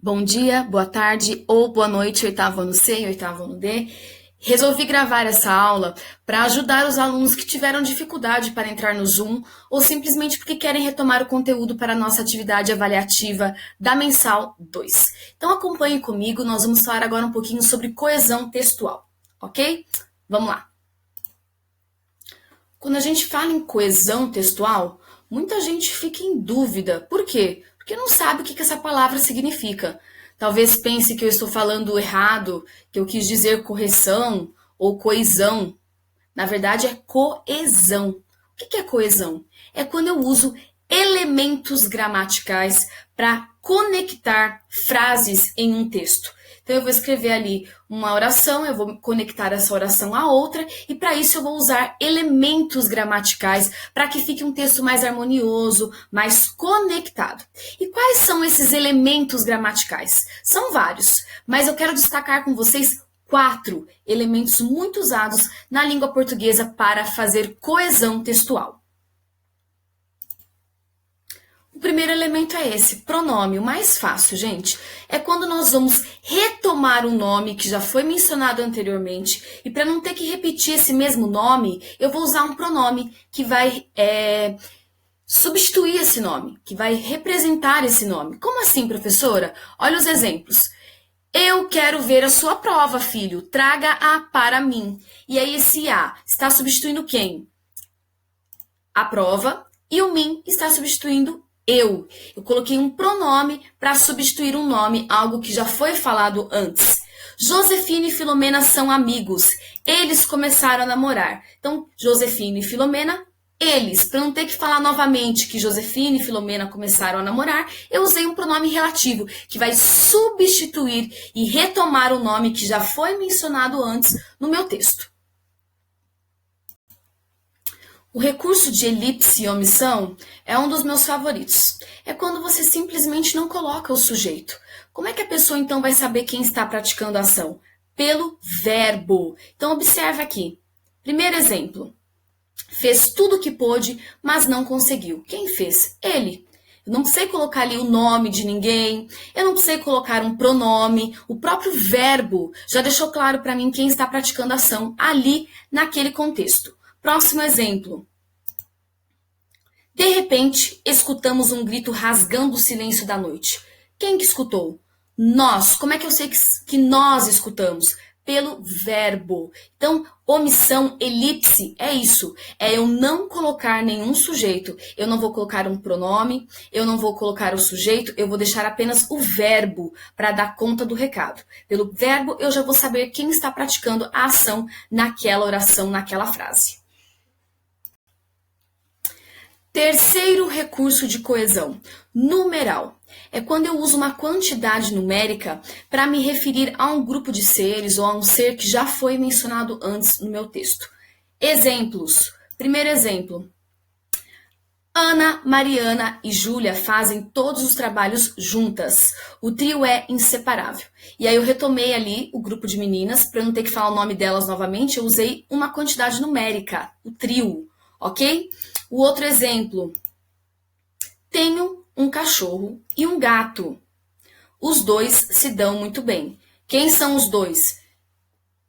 Bom dia, boa tarde ou boa noite, oitavo ano C e oitavo ano D. Resolvi gravar essa aula para ajudar os alunos que tiveram dificuldade para entrar no Zoom ou simplesmente porque querem retomar o conteúdo para a nossa atividade avaliativa da Mensal 2. Então acompanhe comigo, nós vamos falar agora um pouquinho sobre coesão textual, ok? Vamos lá. Quando a gente fala em coesão textual, muita gente fica em dúvida. Por quê? Porque não sabe o que essa palavra significa. Talvez pense que eu estou falando errado, que eu quis dizer correção ou coesão. Na verdade, é coesão. O que é coesão? É quando eu uso elementos gramaticais para conectar frases em um texto. Então, eu vou escrever ali uma oração, eu vou conectar essa oração a outra, e para isso eu vou usar elementos gramaticais para que fique um texto mais harmonioso, mais conectado. E quais são esses elementos gramaticais? São vários, mas eu quero destacar com vocês 4 elementos muito usados na língua portuguesa para fazer coesão textual. O primeiro elemento é esse, pronome. O mais fácil, gente, é quando nós vamos retomar um nome que já foi mencionado anteriormente, e para não ter que repetir esse mesmo nome, eu vou usar um pronome que vai substituir esse nome, que vai representar esse nome. Como assim, professora? Olha os exemplos. Eu quero ver a sua prova, filho. Traga-a para mim. E aí esse a está substituindo quem? A prova, e o mim está substituindo eu. Eu coloquei um pronome para substituir um nome, algo que já foi falado antes. Josefina e Filomena são amigos. Eles começaram a namorar. Então, Josefina e Filomena, eles. Para não ter que falar novamente que Josefina e Filomena começaram a namorar, eu usei um pronome relativo, que vai substituir e retomar o nome que já foi mencionado antes no meu texto. O recurso de elipse e omissão é um dos meus favoritos. É quando você simplesmente não coloca o sujeito. Como é que a pessoa então vai saber quem está praticando a ação? Pelo verbo. Então observa aqui. Primeiro exemplo. Fez tudo o que pôde, mas não conseguiu. Quem fez? Ele. Eu não precisei colocar ali o nome de ninguém, eu não precisei colocar um pronome, o próprio verbo já deixou claro para mim quem está praticando a ação ali naquele contexto. Próximo exemplo. De repente, escutamos um grito rasgando o silêncio da noite. Quem que escutou? Nós. Como é que eu sei que nós escutamos? Pelo verbo. Então, omissão, elipse, é isso. É eu não colocar nenhum sujeito. Eu não vou colocar um pronome, eu não vou colocar o sujeito, eu vou deixar apenas o verbo para dar conta do recado. Pelo verbo, eu já vou saber quem está praticando a ação naquela oração, naquela frase. Terceiro recurso de coesão, numeral. É quando eu uso uma quantidade numérica para me referir a um grupo de seres ou a um ser que já foi mencionado antes no meu texto. Exemplos. Primeiro exemplo. Ana, Mariana e Júlia fazem todos os trabalhos juntas. O trio é inseparável. E aí eu retomei ali o grupo de meninas, para não ter que falar o nome delas novamente, eu usei uma quantidade numérica, o trio, ok? O outro exemplo. Tenho um cachorro e um gato. Os dois se dão muito bem. Quem são os dois?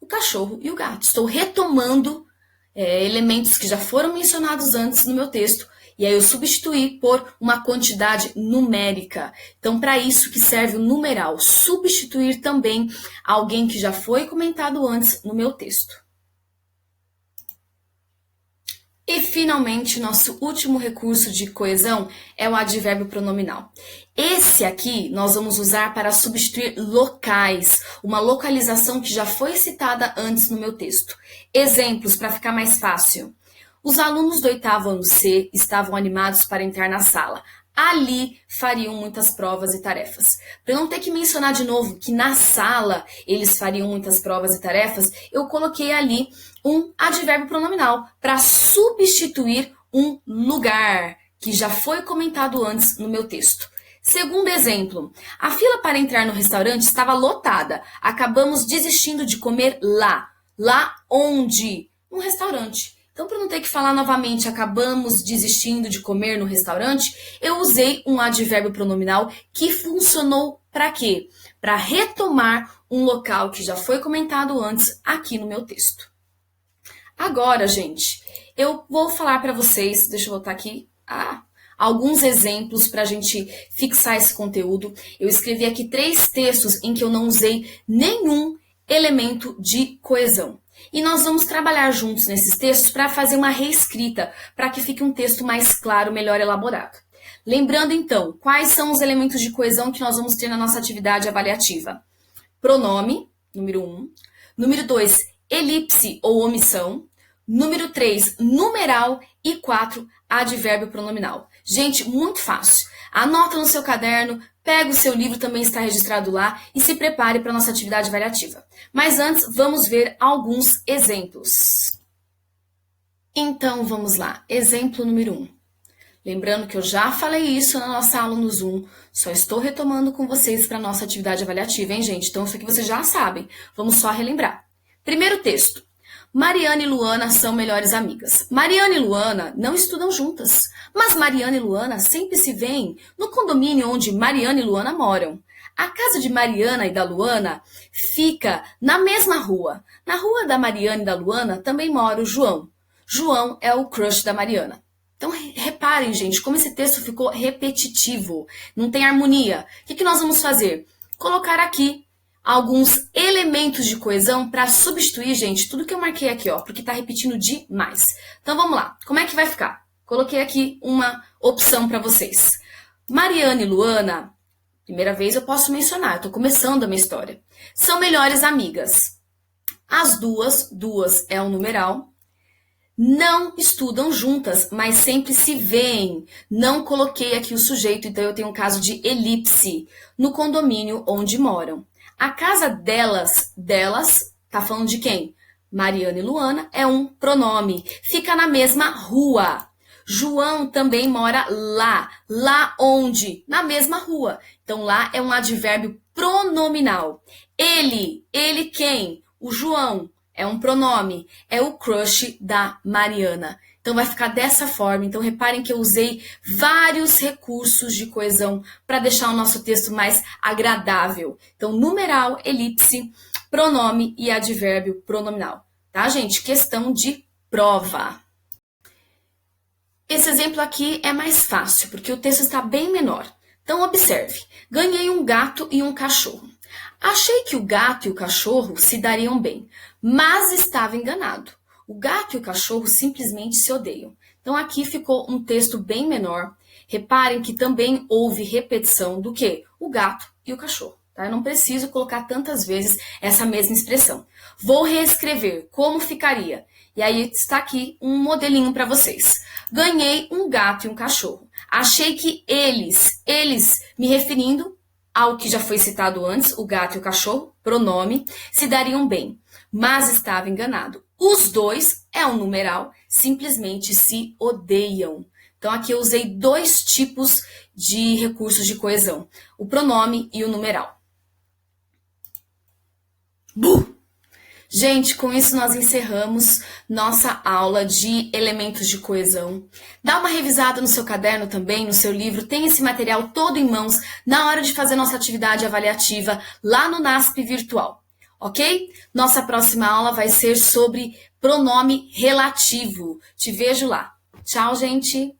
O cachorro e o gato. Estou retomando elementos que já foram mencionados antes no meu texto. E aí eu substituí por uma quantidade numérica. Então, para isso que serve o numeral. Substituir também alguém que já foi comentado antes no meu texto. E, finalmente, nosso último recurso de coesão é o advérbio pronominal. Esse aqui nós vamos usar para substituir locais, uma localização que já foi citada antes no meu texto. Exemplos para ficar mais fácil. Os alunos do oitavo ano C estavam animados para entrar na sala. Ali fariam muitas provas e tarefas. Para não ter que mencionar de novo que na sala eles fariam muitas provas e tarefas, eu coloquei ali um advérbio pronominal para substituir um lugar que já foi comentado antes no meu texto. Segundo exemplo, a fila para entrar no restaurante estava lotada. Acabamos desistindo de comer lá. Lá onde? No restaurante. Então, para não ter que falar novamente, acabamos desistindo de comer no restaurante, eu usei um advérbio pronominal que funcionou para quê? Para retomar um local que já foi comentado antes aqui no meu texto. Agora, gente, eu vou falar para vocês, deixa eu voltar aqui, alguns exemplos para a gente fixar esse conteúdo. Eu escrevi aqui 3 textos em que eu não usei nenhum elemento de coesão. E nós vamos trabalhar juntos nesses textos para fazer uma reescrita, para que fique um texto mais claro, melhor elaborado. Lembrando, então, quais são os elementos de coesão que nós vamos ter na nossa atividade avaliativa? Pronome, número 1. Número 2, elipse ou omissão. Número 3, numeral. E 4, advérbio pronominal. Gente, muito fácil. Anota no seu caderno, pega o seu livro, também está registrado lá, e se prepare para a nossa atividade avaliativa. Mas antes, vamos ver alguns exemplos. Então, vamos lá. Exemplo número 1. Lembrando que eu já falei isso na nossa aula no Zoom, só estou retomando com vocês para a nossa atividade avaliativa, hein, gente? Então, isso aqui vocês já sabem. Vamos só relembrar. Primeiro texto. Mariana e Luana são melhores amigas. Mariana e Luana não estudam juntas, mas Mariana e Luana sempre se veem no condomínio onde Mariana e Luana moram. A casa de Mariana e da Luana fica na mesma rua. Na rua da Mariana e da Luana também mora o João. João é o crush da Mariana. Então, reparem, gente, como esse texto ficou repetitivo, não tem harmonia. O que nós vamos fazer? Colocar aqui alguns elementos de coesão para substituir, gente, tudo que eu marquei aqui, ó, porque tá repetindo demais. Então, vamos lá. Como é que vai ficar? Coloquei aqui uma opção para vocês. Mariana e Luana, primeira vez eu posso mencionar, eu tô começando a minha história. São melhores amigas. As duas é um numeral. Não estudam juntas, mas sempre se veem. Não coloquei aqui o sujeito, então eu tenho um caso de elipse, no condomínio onde moram. A casa delas, tá falando de quem? Mariana e Luana, é um pronome. Fica na mesma rua. João também mora lá. Lá onde? Na mesma rua. Então, lá é um advérbio pronominal. Ele quem? O João. É um pronome, é o crush da Mariana. Então, vai ficar dessa forma. Então, reparem que eu usei vários recursos de coesão para deixar o nosso texto mais agradável. Então, numeral, elipse, pronome e advérbio pronominal. Tá, gente? Questão de prova. Esse exemplo aqui é mais fácil, porque o texto está bem menor. Então, observe. Ganhei um gato e um cachorro. Achei que o gato e o cachorro se dariam bem, mas estava enganado. O gato e o cachorro simplesmente se odeiam. Então, aqui ficou um texto bem menor. Reparem que também houve repetição do que? O gato e o cachorro. Tá? Eu não preciso colocar tantas vezes essa mesma expressão. Vou reescrever como ficaria. E aí está aqui um modelinho para vocês. Ganhei um gato e um cachorro. Achei que eles me referindo ao que já foi citado antes, o gato e o cachorro, pronome, se dariam bem, mas estava enganado. Os dois é um numeral, simplesmente se odeiam. Então, aqui eu usei 2 tipos de recursos de coesão, o pronome e o numeral. Gente, com isso nós encerramos nossa aula de elementos de coesão. Dá uma revisada no seu caderno também, no seu livro, tem esse material todo em mãos na hora de fazer nossa atividade avaliativa lá no NASP Virtual, ok? Nossa próxima aula vai ser sobre pronome relativo. Te vejo lá. Tchau, gente!